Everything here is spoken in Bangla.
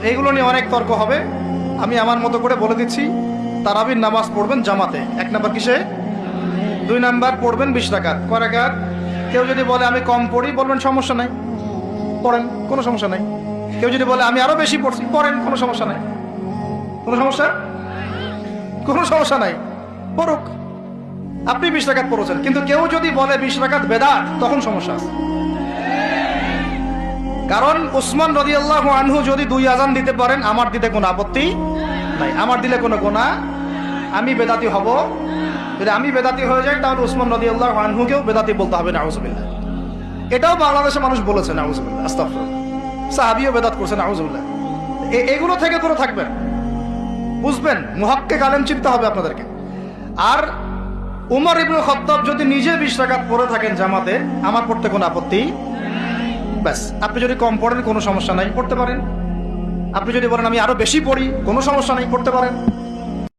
এইগুলো নিয়ে অনেক তর্ক হবে। আমি আমার মতো করে বলে দিচ্ছি, তারাবির নামাজ পড়বেন জামাতে। 1 নাম্বার কিসে? 2 নাম্বার পড়বেন 20 রাকাত। কয় রাকাত? কেউ যদি বলে আমি কম পড়ি, বলবেন সমস্যা নাই, পড়েন, কোনো সমস্যা নাই। কেউ যদি বলে আমি আরো বেশি পড়ছি, পড়েন, কোনো সমস্যা নাই। কোনো সমস্যা? কোনো সমস্যা নাই, পড়ুক। আপনি 20 রাকাত পড়েছেন, কিন্তু কেউ যদি বলে 20 রাকাত বেদাত, তখন সমস্যা আছে। কারণ উসমান রাদিয়াল্লাহু আনহু যদি 2 আযান দিতে পারেন, আমার দিতে কোনো আপত্তি নাই, আমার দিলে কোনো গুনাহ, আমি বেদাতি হব। যদি আমি বেদাতি হয়ে যাই, তাহলে উসমান রাদিয়াল্লাহু আনহুকেও বেদাতি বলতে হবে, নাউজুবিল্লাহ। এটাও বাংলাদেশের মানুষ বলেছে, নাউজুবিল্লাহ, আস্তাগফিরুল্লাহ। সাহাবীও বেদাত করছে, নাউজুবিল্লাহ। এগুলো থেকে দূরে থাকবেন, বুঝবেন, মুহাক্কিক আলেম চিন্তা হবে আপনাদেরকে। আর উমর ইবনে খাত্তাব যদি নিজে 20 রাকাত পড়ে থাকেন জামাতে, আমার পড়তে কোনো আপত্তি। ব্যাস, আপনি যদি কম পড়েন কোনো সমস্যা নাই, পড়তে পারেন। আপনি যদি বলেন আমি আরো বেশি পড়ি, কোনো সমস্যা নাই, পড়তে পারেন।